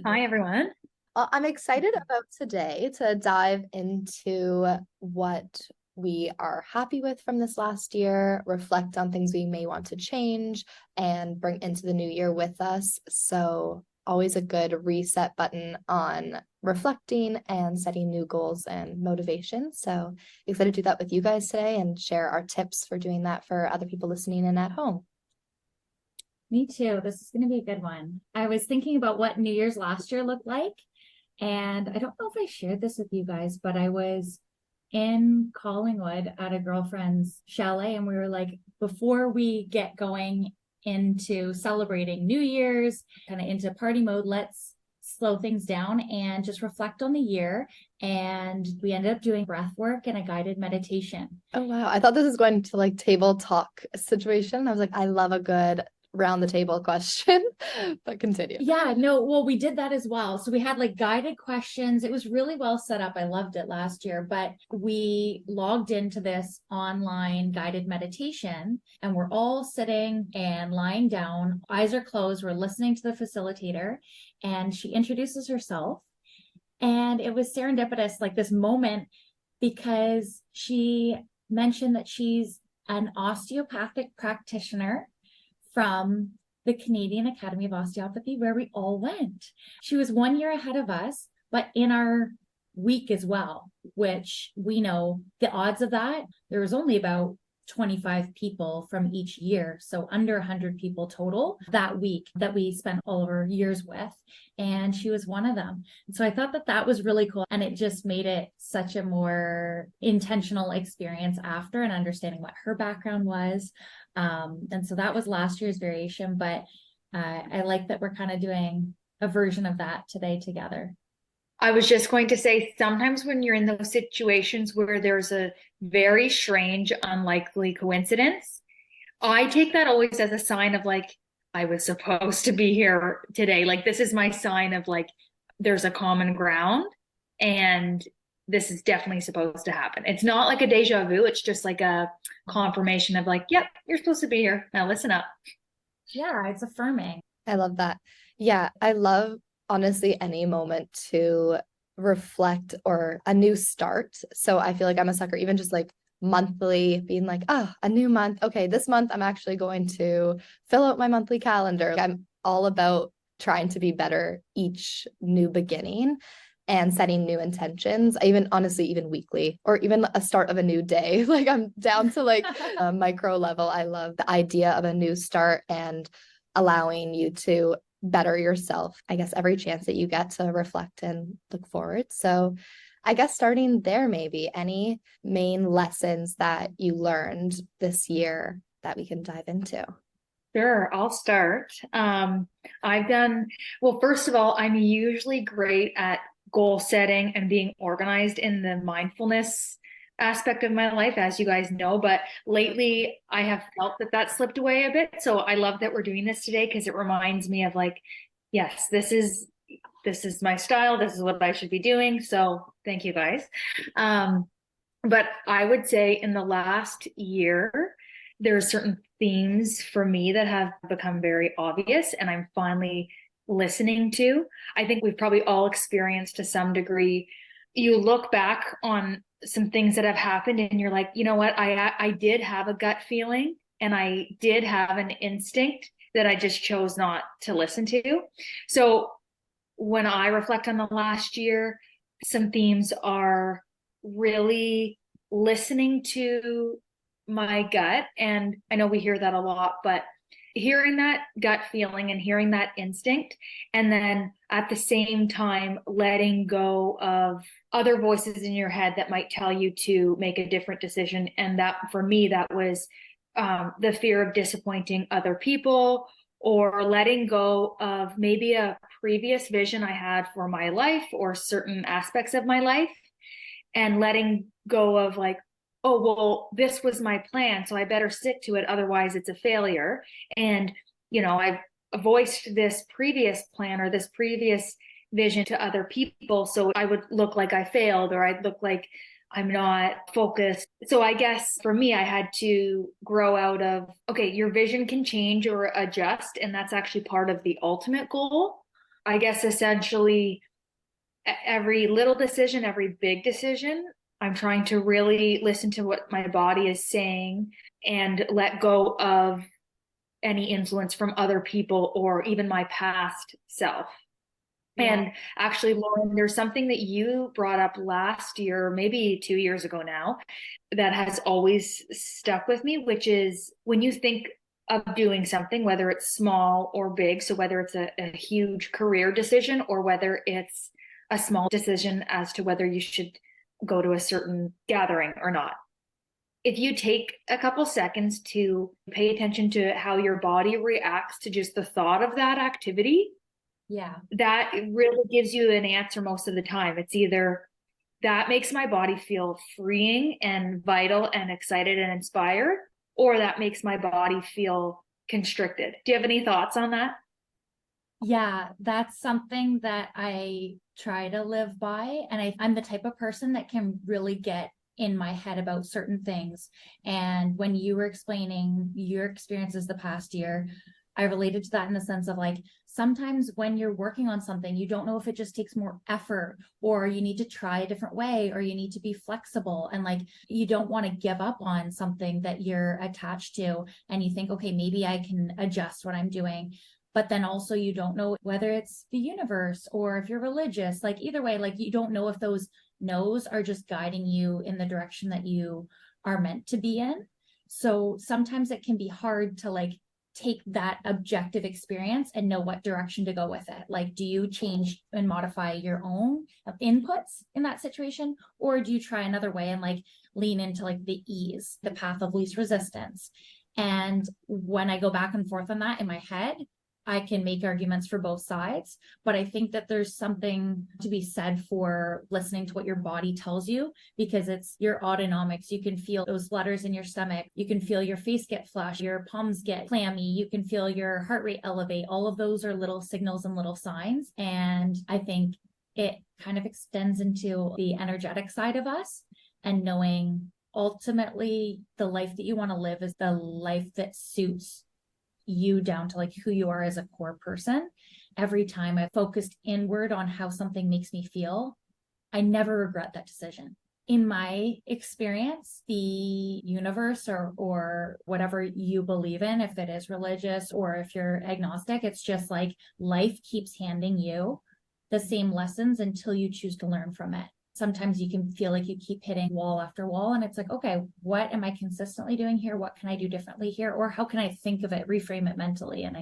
Hi, everyone. Well, I'm excited about today to dive into what we are happy with from this last year, reflect on things we may want to change, and bring into the new year with us. So, always a good reset button on reflecting and setting new goals and motivation. So, excited to do that with you guys today and share our tips for doing that for other people listening in at home. Me too. This is going to be a good one. I was thinking about what New Year's last year looked like, and I don't know if I shared this with you guys, but I was in Collingwood at a girlfriend's chalet, and we were like, before we get going into celebrating New Year's, kind of into party mode, let's slow things down and just reflect on the year. And we ended up doing breath work and a guided meditation. Oh wow. I thought this was going to like table talk situation. I was like, I love a good round the table question, but continue. Yeah, no, well, we did that as well. So we had like guided questions. It was really well set up. I loved it last year, but we logged into this online guided meditation and we're all sitting and lying down, eyes are closed. We're listening to the facilitator and she introduces herself. And it was serendipitous, like this moment, because she mentioned that she's an osteopathic practitioner from the Canadian Academy of Osteopathy, where we all went. She was 1 year ahead of us, but in our week as well, which we know the odds of that, there was only about 25 people from each year. So under 100 people total that week that we spent all of our years with. And she was one of them. And so I thought that that was really cool. And it just made it such a more intentional experience after and understanding what her background was. And so that was last year's variation, but I like that we're kind of doing a version of that today together. I was just going to say, sometimes when you're in those situations where there's a very strange, unlikely coincidence, I take that always as a sign of like, I was supposed to be here today. Like, this is my sign of like, there's a common ground and this is definitely supposed to happen. It's not like a deja vu. It's just like a confirmation of like, yep, you're supposed to be here. Now listen up. Yeah, it's affirming. I love that. Yeah, I love honestly any moment to reflect or a new start. So I feel like I'm a sucker, even just like monthly being like, oh, a new month. Okay, this month I'm actually going to fill out my monthly calendar. I'm all about trying to be better each new beginning and setting new intentions. I even honestly, even weekly or even a start of a new day. Like I'm down to like a micro level. I love the idea of a new start and allowing you to better yourself, I guess, every chance that you get to reflect and look forward. So, I guess starting there, maybe any main lessons that you learned this year that we can dive into. Sure, I'll start. I've done, well, first of all, I'm usually great at goal setting and being organized in the mindfulness aspect of my life, as you guys know. But lately, I have felt that that slipped away a bit. So I love that we're doing this today because it reminds me of like, yes, this is my style. This is what I should be doing. So thank you guys. Um, but I would say in the last year, there are certain themes for me that have become very obvious and I'm finally listening to. I think we've probably all experienced to some degree. You look back on some things that have happened and you're like, you know what? I did have a gut feeling and I did have an instinct that I just chose not to listen to. So when I reflect on the last year, some themes are really listening to my gut. And I know we hear that a lot, but hearing that gut feeling and hearing that instinct, and then at the same time, letting go of other voices in your head that might tell you to make a different decision. And that for me, that was the fear of disappointing other people or letting go of maybe a previous vision I had for my life or certain aspects of my life and letting go of like, oh, well, this was my plan, so I better stick to it. Otherwise, it's a failure. And, you know, I've voiced this previous plan or this previous vision to other people. So I would look like I failed or I'd look like I'm not focused. So I guess for me, I had to grow out of, okay, your vision can change or adjust. And that's actually part of the ultimate goal. I guess essentially every little decision, every big decision, I'm trying to really listen to what my body is saying and let go of any influence from other people or even my past self. Yeah. And actually, Lauren, there's something that you brought up last year, maybe 2 years ago now, that has always stuck with me, which is when you think of doing something, whether it's small or big, so whether it's a huge career decision or whether it's a small decision as to whether you should go to a certain gathering or not. If you take a couple seconds to pay attention to how your body reacts to just the thought of that activity, Yeah. that really gives you an answer most of the time. It's either that makes my body feel freeing and vital and excited and inspired, or that makes my body feel constricted. Do you have any thoughts on that? Yeah, that's something that I try to live by. And I'm the type of person that can really get in my head about certain things. And when you were explaining your experiences the past year, I related to that in the sense of like, sometimes when you're working on something, you don't know if it just takes more effort or you need to try a different way or you need to be flexible. And like, you don't want to give up on something that you're attached to. And you think, okay, maybe I can adjust what I'm doing. But then also you don't know whether it's the universe or if you're religious, like either way, like you don't know if those no's are just guiding you in the direction that you are meant to be in. So sometimes it can be hard to like take that objective experience and know what direction to go with it. Like, do you change and modify your own inputs in that situation? Or do you try another way and like lean into like the ease, the path of least resistance? And when I go back and forth on that in my head, I can make arguments for both sides, but I think that there's something to be said for listening to what your body tells you because it's your autonomics. You can feel those flutters in your stomach. You can feel your face get flushed, your palms get clammy. You can feel your heart rate elevate. All of those are little signals and little signs. And I think it kind of extends into the energetic side of us and knowing ultimately the life that you want to live is the life that suits you down to like who you are as a core person. Every time I focused inward on how something makes me feel, I never regret that decision. In my experience, the universe or whatever you believe in, if it is religious or if you're agnostic, it's just like life keeps handing you the same lessons until you choose to learn from it. Sometimes you can feel like you keep hitting wall after wall and it's like, okay, what am I consistently doing here? What can I do differently here? Or how can I think of it, reframe it mentally? And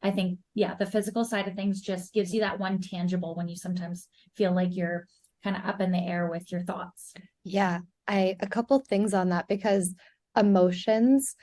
I think, yeah, the physical side of things just gives you that one tangible when you sometimes feel like you're kind of up in the air with your thoughts. Yeah, a couple things on that because emotions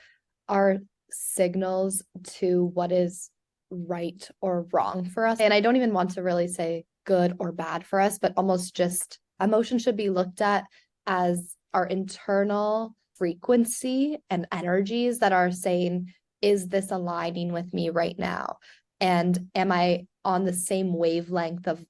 are signals to what is right or wrong for us. And I don't even want to really say good or bad for us, but almost just emotion should be looked at as our internal frequency and energies that are saying, is this aligning with me right now? And am I on the same wavelength of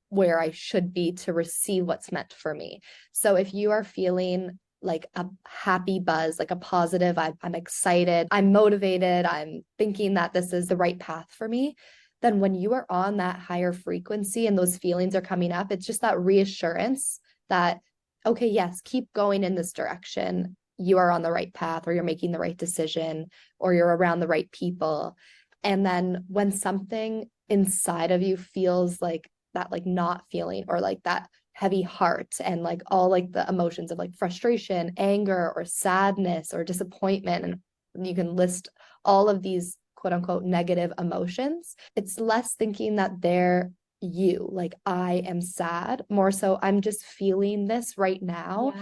where I should be to receive what's meant for me? So if you are feeling like a happy buzz, like a positive, I'm excited, I'm motivated, I'm thinking that this is the right path for me, then when you are on that higher frequency and those feelings are coming up, it's just that reassurance that, okay, yes, keep going in this direction. You are on the right path, or you're making the right decision, or you're around the right people. And then when something inside of you feels like that, like not feeling, or like that heavy heart and like all like the emotions of like frustration, anger, or sadness, or disappointment, and you can list all of these quote unquote negative emotions, it's less thinking that they're you, like I am sad, more so I'm just feeling this right now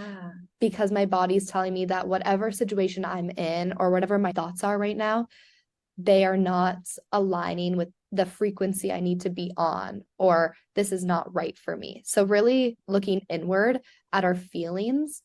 because my body's telling me that whatever situation I'm in or whatever my thoughts are right now, they are not aligning with the frequency I need to be on, or this is not right for me. So really looking inward at our feelings.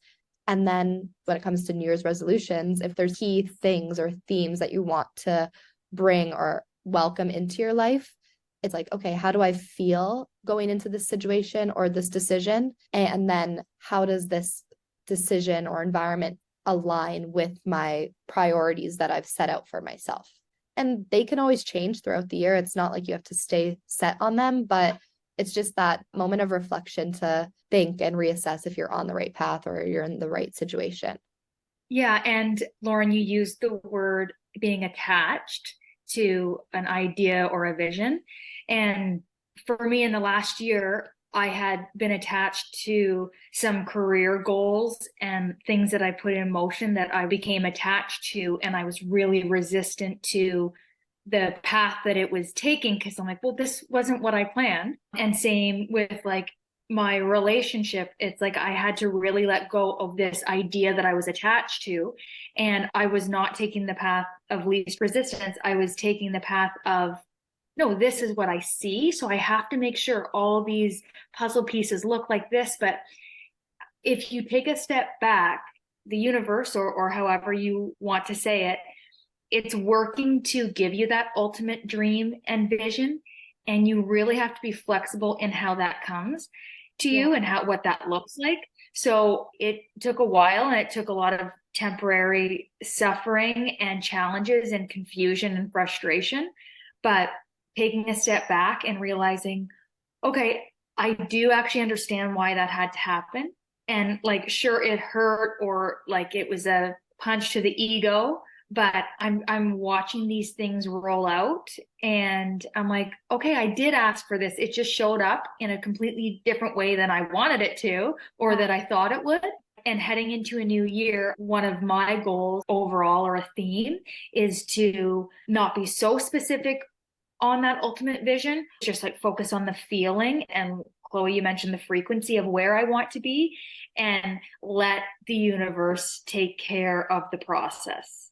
And then when it comes to New Year's resolutions, if there's key things or themes that you want to bring or welcome into your life, it's like, okay, how do I feel going into this situation or this decision? And then how does this decision or environment align with my priorities that I've set out for myself? And they can always change throughout the year. It's not like you have to stay set on them, but it's just that moment of reflection to think and reassess if you're on the right path or you're in the right situation. Yeah. And Lauren, you used the word being attached to an idea or a vision. And for me, in the last year, I had been attached to some career goals and things that I put in motion that I became attached to. And I was really resistant to the path that it was taking because I'm like, well, this wasn't what I planned. And same with like my relationship. It's like I had to really let go of this idea that I was attached to. And I was not taking the path of least resistance. I was taking the path of, no, this is what I see. So I have to make sure all these puzzle pieces look like this. But if you take a step back, the universe, or however you want to say it, it's working to give you that ultimate dream and vision. And you really have to be flexible in how that comes to you and how what that looks like. So it took a while and it took a lot of temporary suffering and challenges and confusion and frustration. But taking a step back and realizing, okay, I do actually understand why that had to happen. And like, sure, it hurt or like it was a punch to the ego, but I'm watching these things roll out and I'm like, okay, I did ask for this. It just showed up in a completely different way than I wanted it to or that I thought it would. And heading into a new year, one of my goals overall or a theme is to not be so specific on that ultimate vision, just like focus on the feeling. And Chloe, you mentioned the frequency of where I want to be and let the universe take care of the process.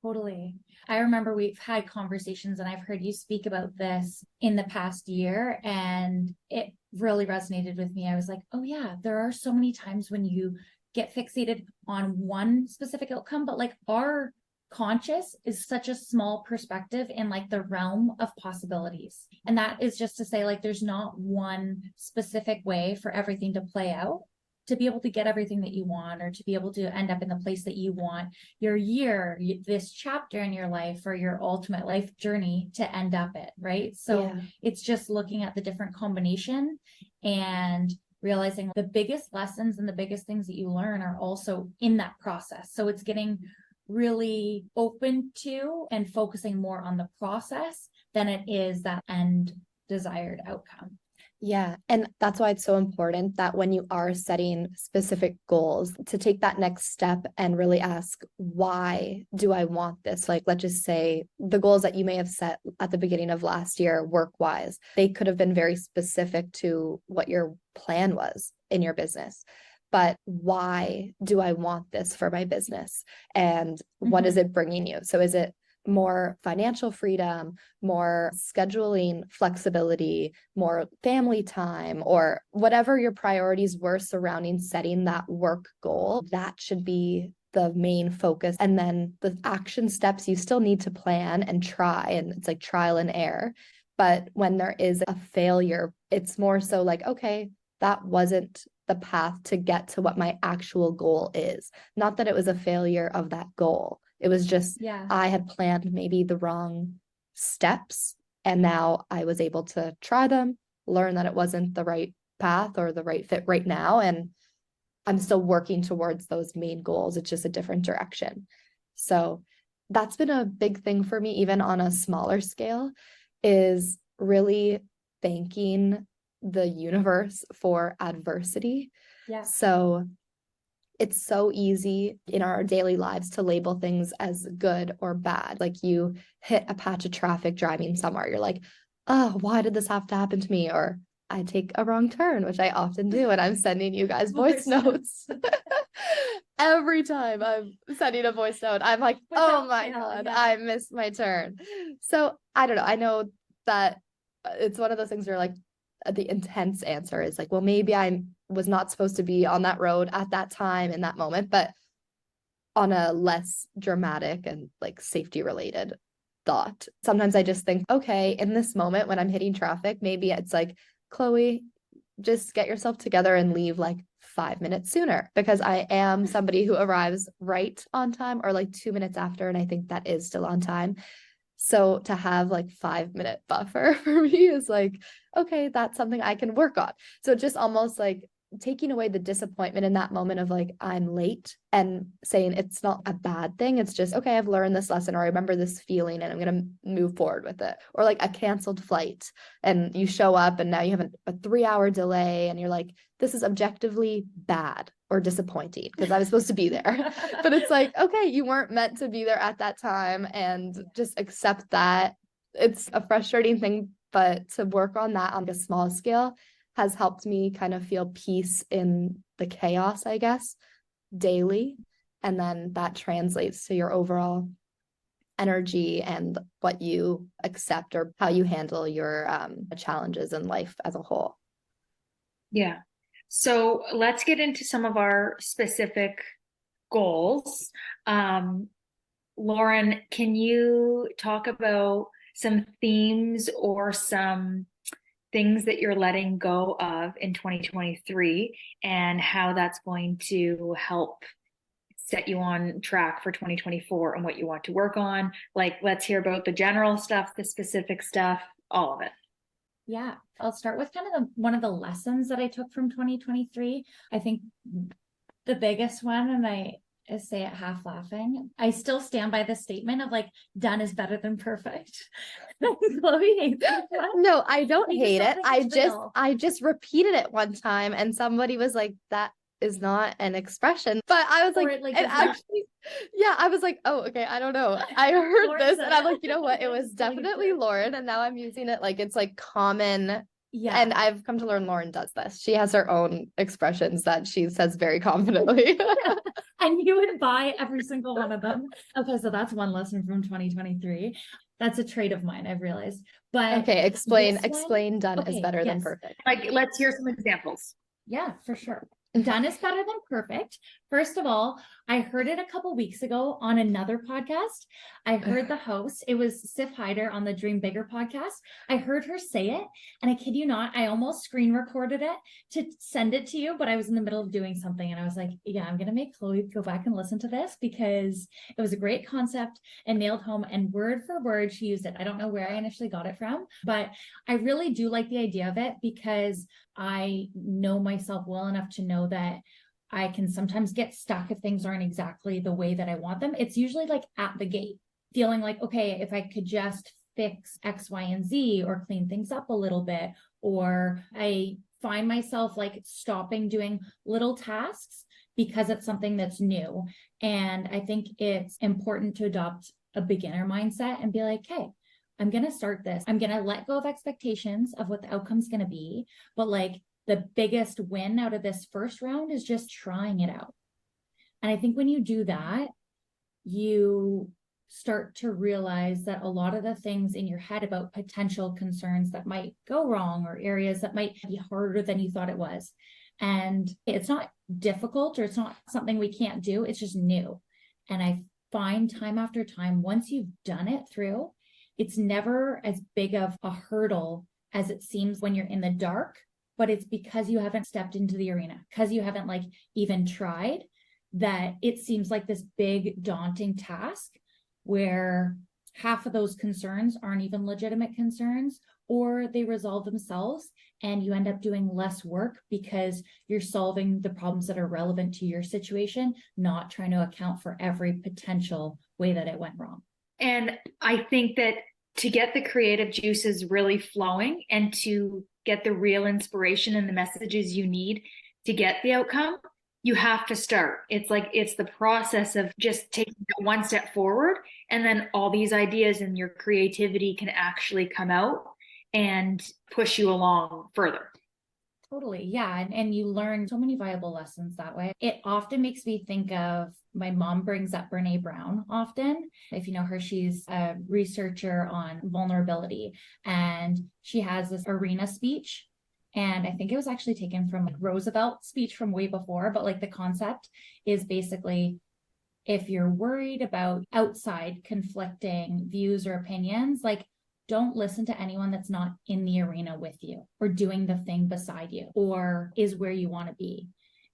Totally. I remember we've had conversations and I've heard you speak about this in the past year and it really resonated with me. I was like, oh yeah, there are so many times when you get fixated on one specific outcome, but like our conscious is such a small perspective in like the realm of possibilities. And that is just to say like there's not one specific way for everything to play out to be able to get everything that you want or to be able to end up in the place that you want your year, this chapter in your life or your ultimate life journey to end up at, right? So it's just looking at the different combination and realizing the biggest lessons and the biggest things that you learn are also in that process. So it's getting really open to and focusing more on the process than it is that end desired outcome. Yeah. And that's why it's so important that when you are setting specific goals, to take that next step and really ask, why do I want this? Like, let's just say the goals that you may have set at the beginning of last year, work-wise, they could have been very specific to what your plan was in your business. But why do I want this for my business? And what is it bringing you? So is it more financial freedom, more scheduling flexibility, more family time, or whatever your priorities were surrounding setting that work goal? That should be the main focus. And then the action steps you still need to plan and try, and it's like trial and error. But when there is a failure, it's more so like, okay, that wasn't the path to get to what my actual goal is. Not that it was a failure of that goal. It was just, I had planned maybe the wrong steps, and now I was able to try them, learn that it wasn't the right path or the right fit right now. And I'm still working towards those main goals. It's just a different direction. So that's been a big thing for me, even on a smaller scale, is really thanking the universe for adversity. So it's so easy in our daily lives to label things as good or bad. Like you hit a patch of traffic driving somewhere, you're like, oh, why did this have to happen to me? Or I take a wrong turn, which I often do, and I'm sending you guys voice notes. Every time I'm sending a voice note, I'm like, oh my God, I missed my turn. So I don't know. I know that it's one of those things where like the intense answer is like, well, maybe I was not supposed to be on that road at that time in that moment, but on a less dramatic and like safety related thought. Sometimes I just think, okay, in this moment when I'm hitting traffic, maybe it's like, Chloe, just get yourself together and leave like 5 minutes sooner, because I am somebody who arrives right on time or like 2 minutes after. And I think that is still on time. So to have like 5 minute buffer for me is like, okay, that's something I can work on. So just almost like taking away the disappointment in that moment of like, I'm late, and saying it's not a bad thing. It's just, okay, I've learned this lesson, or I remember this feeling and I'm going to move forward with it. Or like a canceled flight and you show up and now you have a 3 hour delay and you're like, this is objectively bad or disappointing because I was supposed to be there. But it's like, okay, you weren't meant to be there at that time, and just accept that. It's a frustrating thing, but to work on that on a small scale has helped me kind of feel peace in the chaos, I guess, daily. And then that translates to your overall energy and what you accept or how you handle your challenges in life as a whole. Yeah. So let's get into some of our specific goals. Lauren, can you talk about some themes or some things that you're letting go of in 2023 and how that's going to help set you on track for 2024 and what you want to work on? Like, let's hear about the general stuff, the specific stuff, all of it. Yeah, I'll start with kind of one of the lessons that I took from 2023. I think the biggest one, and I say it half laughing, I still stand by the statement of like, done is better than perfect. Chloe hates that. No, I don't I hate it. it's real. I just repeated it one time and somebody was like, that is not an expression. But I was Or like, it, like, it does not- actually, yeah, I was like, oh, okay, I don't know. I heard Lauren this said and I'm it. like, you know what? It was definitely Lauren, and now I'm using it like it's like common. Yeah. And I've come to learn Lauren does this. She has her own expressions that she says very confidently. And you would buy every single one of them. Okay, so that's one lesson from 2023. That's a trait of mine, I've realized. But Okay, this explain done is okay, better than yes. perfect. Like, let's hear some examples. Yeah, for sure. Done is better than perfect. First of all, I heard it a couple weeks ago on another podcast. I heard the host, it was Sif Hyder on the Dream Bigger podcast. I heard her say it, and I kid you not, I almost screen recorded it to send it to you, but I was in the middle of doing something and I was like, yeah, I'm going to make Chloe go back and listen to this because it was a great concept and nailed home, and word for word, she used it. I don't know where I initially got it from, but I really do like the idea of it because I know myself well enough to know that I can sometimes get stuck if things aren't exactly the way that I want them. It's usually like at the gate, feeling like, okay, if I could just fix X, Y, and Z or clean things up a little bit, or I find myself like stopping doing little tasks because it's something that's new. And I think it's important to adopt a beginner mindset and be like, hey, I'm going to start this. I'm going to let go of expectations of what the outcome's going to be. But like the biggest win out of this first round is just trying it out. And I think when you do that, you start to realize that a lot of the things in your head about potential concerns that might go wrong or areas that might be harder than you thought it was. And it's not difficult or it's not something we can't do. It's just new. And I find time after time, once you've done it through, it's never as big of a hurdle as it seems when you're in the dark, but it's because you haven't stepped into the arena, because you haven't like even tried, that it seems like this big daunting task where half of those concerns aren't even legitimate concerns, or they resolve themselves and you end up doing less work because you're solving the problems that are relevant to your situation, not trying to account for every potential way that it went wrong. And I think that to get the creative juices really flowing and to get the real inspiration and the messages you need to get the outcome, you have to start. It's like, it's the process of just taking one step forward, and then all these ideas and your creativity can actually come out and push you along further. Totally. Yeah. And you learn so many valuable lessons that way. It often makes me think of, my mom brings up Brene Brown often. If you know her, she's a researcher on vulnerability, and she has this arena speech. And I think it was actually taken from like Roosevelt's speech from way before, but like the concept is basically, if you're worried about outside conflicting views or opinions, like don't listen to anyone that's not in the arena with you or doing the thing beside you or is where you want to be.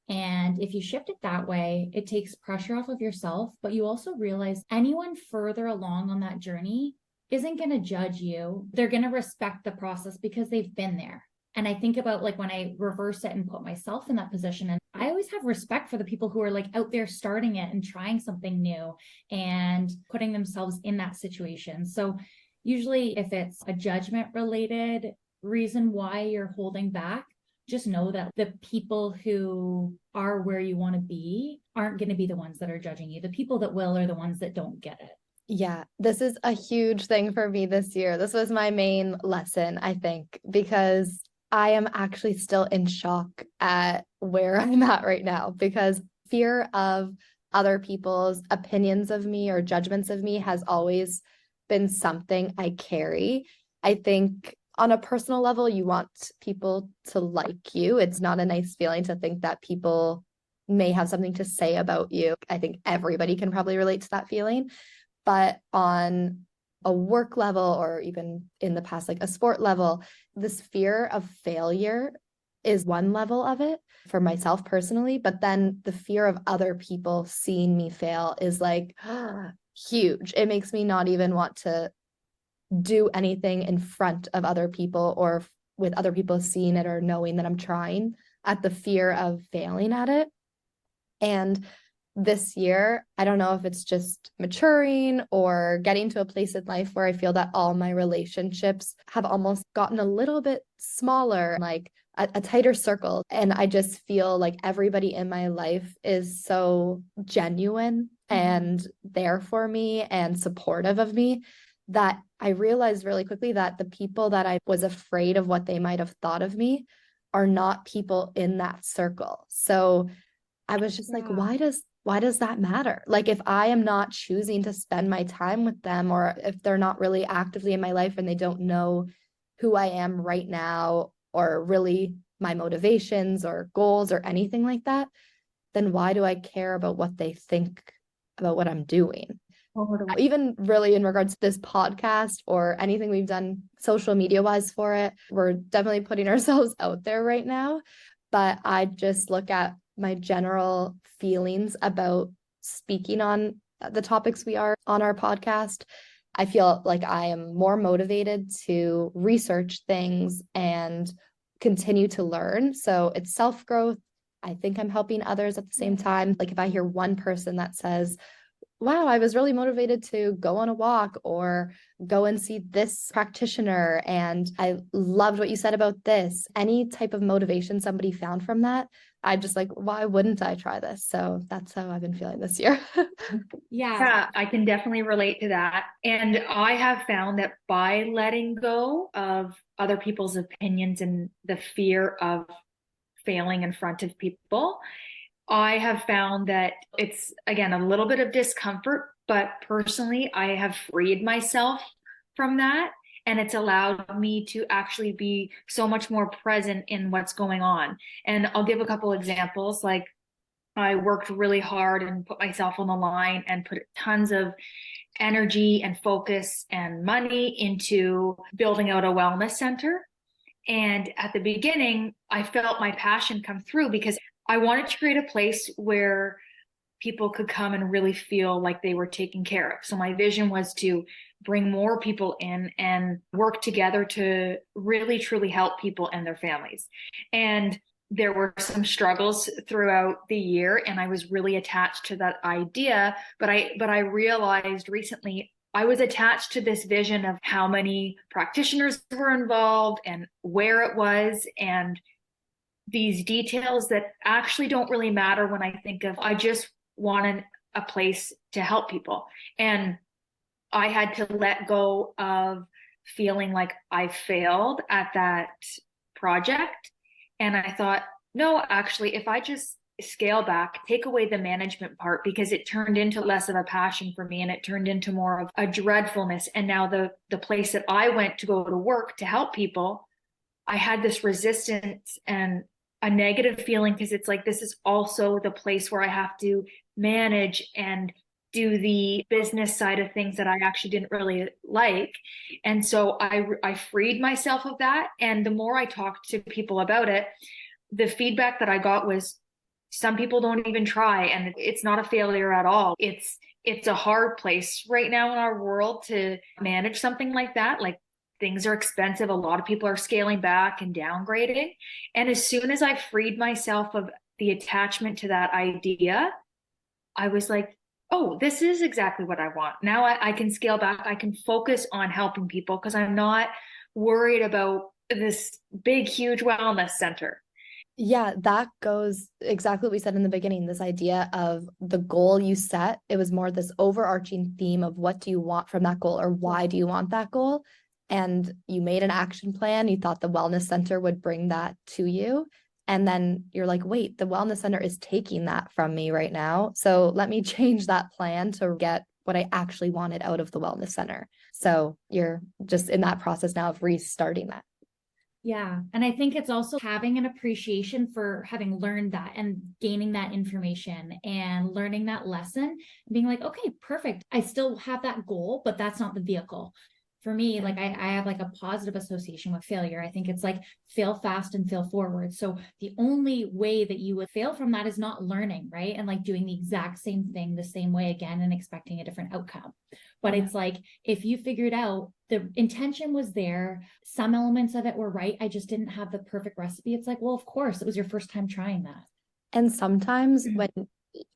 And if you shift it that way, it takes pressure off of yourself, but you also realize anyone further along on that journey isn't going to judge you. They're going to respect the process because they've been there. And I think about like when I reverse it and put myself in that position, and I always have respect for the people who are like out there starting it and trying something new and putting themselves in that situation. So usually if it's a judgment related reason why you're holding back, just know that the people who are where you want to be aren't going to be the ones that are judging you. The people that will are the ones that don't get it. Yeah, this is a huge thing for me this year. This was my main lesson, I think, because I am actually still in shock at where I'm at right now, because fear of other people's opinions of me or judgments of me has always been something I carry. I think on a personal level, you want people to like you. It's not a nice feeling to think that people may have something to say about you. I think everybody can probably relate to that feeling. But on a work level, or even in the past, like a sport level, this fear of failure is one level of it for myself personally. But then the fear of other people seeing me fail is like huge. It makes me not even want to do anything in front of other people or with other people seeing it or knowing that I'm trying, at the fear of failing at it. And this year, I don't know if it's just maturing or getting to a place in life where I feel that all my relationships have almost gotten a little bit smaller, like a tighter circle. And I just feel like everybody in my life is so genuine and there for me and supportive of me, that I realized really quickly that the people that I was afraid of what they might have thought of me are not people in that circle. So I was just like, why does that matter? Like, if I am not choosing to spend my time with them, or if they're not really actively in my life and they don't know who I am right now, or really my motivations or goals or anything like that, then why do I care about what they think about what I'm doing? Even really in regards to this podcast or anything we've done social media wise for it, we're definitely putting ourselves out there right now. But I just look at my general feelings about speaking on the topics we are on our podcast. I feel like I am more motivated to research things and continue to learn. So it's self-growth. I think I'm helping others at the same time. Like if I hear one person that says, wow, I was really motivated to go on a walk or go and see this practitioner, and I loved what you said about this. Any type of motivation somebody found from that, I'm just like, why wouldn't I try this? So that's how I've been feeling this year. Yeah, I can definitely relate to that. And I have found that by letting go of other people's opinions and the fear of failing in front of people, I have found that it's, again, a little bit of discomfort, but personally, I have freed myself from that. And it's allowed me to actually be so much more present in what's going on. And I'll give a couple examples. Like, I worked really hard and put myself on the line and put tons of energy and focus and money into building out a wellness center. And at the beginning, I felt my passion come through because I wanted to create a place where people could come and really feel like they were taken care of. So my vision was to bring more people in and work together to really truly help people and their families. And there were some struggles throughout the year, and I was really attached to that idea. But I realized recently I was attached to this vision of how many practitioners were involved and where it was, and these details that actually don't really matter when I think of, I just wanted a place to help people. And I had to let go of feeling like I failed at that project. And I thought, no, actually, if I just scale back, take away the management part, because it turned into less of a passion for me and it turned into more of a dreadfulness. And now the place that I went to go to work to help people, I had this resistance and a negative feeling, because it's like, this is also the place where I have to manage and do the business side of things that I actually didn't really like. And so I freed myself of that. And the more I talked to people about it, the feedback that I got was, Some people don't even try, and it's not a failure at all. It's a hard place right now in our world to manage something like that. Like, things are expensive. A lot of people are scaling back and downgrading. And as soon as I freed myself of the attachment to that idea, I was like, oh, this is exactly what I want. Now I can scale back. I can focus on helping people because I'm not worried about this big, huge wellness center. Yeah, that goes exactly what we said in the beginning, this idea of the goal you set. It was more this overarching theme of what do you want from that goal, or why do you want that goal? And you made an action plan. You thought the wellness center would bring that to you. And then you're like, wait, the wellness center is taking that from me right now. So let me change that plan to get what I actually wanted out of the wellness center. So you're just in that process now of restarting that. Yeah. And I think it's also having an appreciation for having learned that and gaining that information and learning that lesson, being like, okay, perfect. I still have that goal, but that's not the vehicle. For me, like I have like a positive association with failure. I think it's like fail fast and fail forward. So the only way that you would fail from that is not learning, right? And like doing the exact same thing the same way again and expecting a different outcome. But it's like, if you figured out the intention was there, some elements of it were right, I just didn't have the perfect recipe. It's like, well, of course, it was your first time trying that. And sometimes when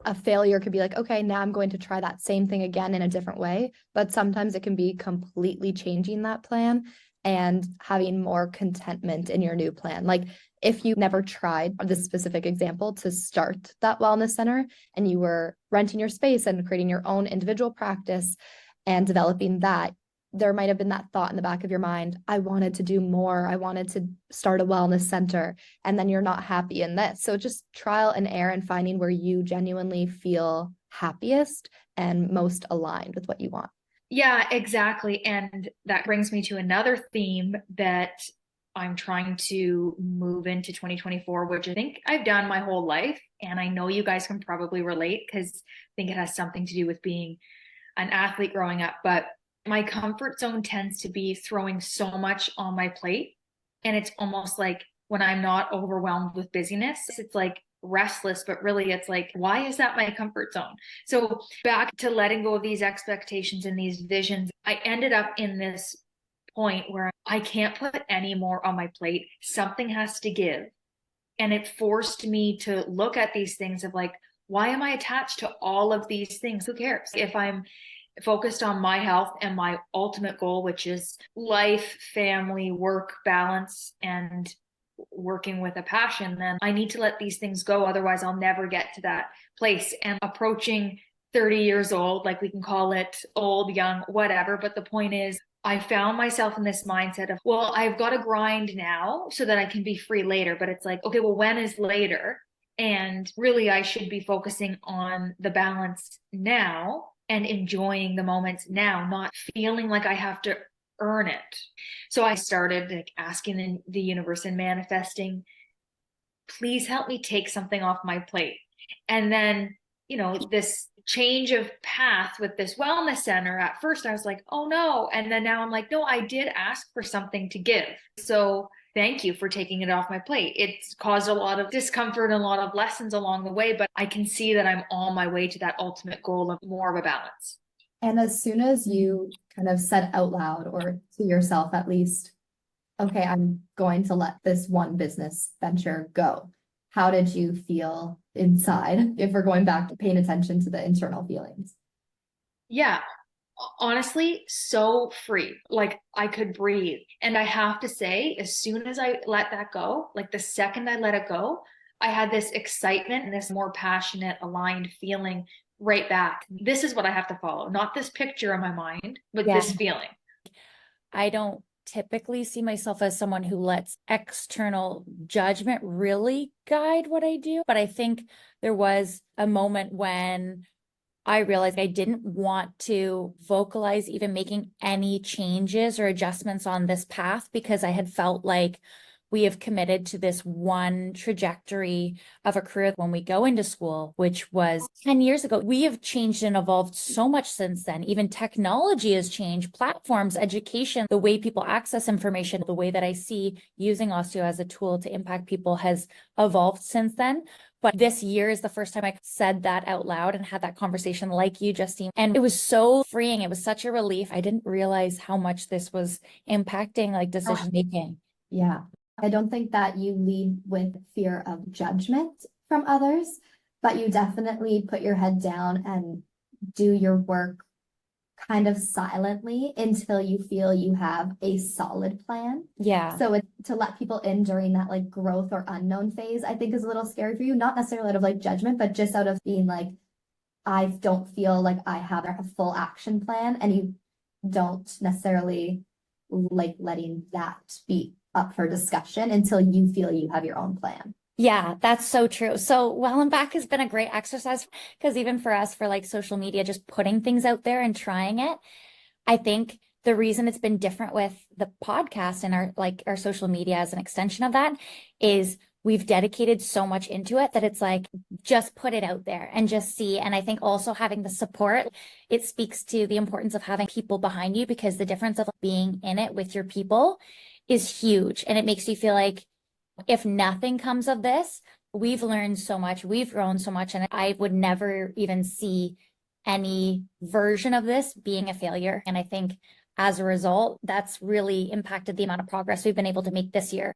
a failure could be like, okay, now I'm going to try that same thing again in a different way. But sometimes it can be completely changing that plan and having more contentment in your new plan. Like, if you never tried this specific example to start that wellness center and you were renting your space and creating your own individual practice and developing that, there might have been that thought in the back of your mind, I wanted to do more. I wanted to start a wellness center. And then you're not happy in this. So just trial and error and finding where you genuinely feel happiest and most aligned with what you want. Yeah, exactly. And that brings me to another theme that I'm trying to move into 2024, which I think I've done my whole life. And I know you guys can probably relate because I think it has something to do with being an athlete growing up. But my comfort zone tends to be throwing so much on my plate. And it's almost like when I'm not overwhelmed with busyness, it's like restless, but really it's like, why is that my comfort zone? So back to letting go of these expectations and these visions, I ended up in this point where I can't put any more on my plate. Something has to give. And it forced me to look at these things of like, why am I attached to all of these things? Who cares? If I'm focused on my health and my ultimate goal, which is life, family, work balance, and working with a passion, then I need to let these things go. Otherwise, I'll never get to that place. And approaching 30 years old, like we can call it old, young, whatever. But the point is, I found myself in this mindset of, well, I've got to grind now so that I can be free later. But it's like, okay, well, when is later? And really, I should be focusing on the balance now and enjoying the moments now, not feeling like I have to earn it. So I started like asking the universe and manifesting, please help me take something off my plate. And then, this change of path with this wellness center, at first I was like, oh no. And then now I'm like, no, I did ask for something to give. So thank you for taking it off my plate. It's caused a lot of discomfort and a lot of lessons along the way, but I can see that I'm on my way to that ultimate goal of more of a balance. And as soon as you kind of said out loud, or to yourself at least, okay, I'm going to let this one business venture go, how did you feel inside, if we're going back to paying attention to the internal feelings? Yeah, honestly, so free. Like I could breathe. And I have to say, as soon as I let that go, like the second I let it go, I had this excitement and this more passionate, aligned feeling right back. This is what I have to follow, not this picture in my mind, but this feeling. I don't typically see myself as someone who lets external judgment really guide what I do. But I think there was a moment when I realized I didn't want to vocalize even making any changes or adjustments on this path because I had felt like, we have committed to this one trajectory of a career when we go into school, which was 10 years ago. We have changed and evolved so much since then. Even technology has changed, platforms, education, the way people access information, the way that I see using osteo as a tool to impact people has evolved since then. But this year is the first time I said that out loud and had that conversation like you, Justine. And it was so freeing. It was such a relief. I didn't realize how much this was impacting like decision making. Yeah. I don't think that you lead with fear of judgment from others, but you definitely put your head down and do your work kind of silently until you feel you have a solid plan. Yeah. So to let people in during that like growth or unknown phase, I think is a little scary for you, not necessarily out of like judgment, but just out of being like, I don't feel like I have a full action plan, and you don't necessarily like letting that be up for discussion until you feel you have your own plan. Yeah, that's so true. So Well and Back has been a great exercise because even for us, for like social media, just putting things out there and trying it, I think the reason it's been different with the podcast and our social media as an extension of that is we've dedicated so much into it that it's like, just put it out there and just see. And I think also having the support, it speaks to the importance of having people behind you, because the difference of being in it with your people is huge. And it makes you feel like if nothing comes of this, we've learned so much, we've grown so much, and I would never even see any version of this being a failure. And I think as a result, that's really impacted the amount of progress we've been able to make this year.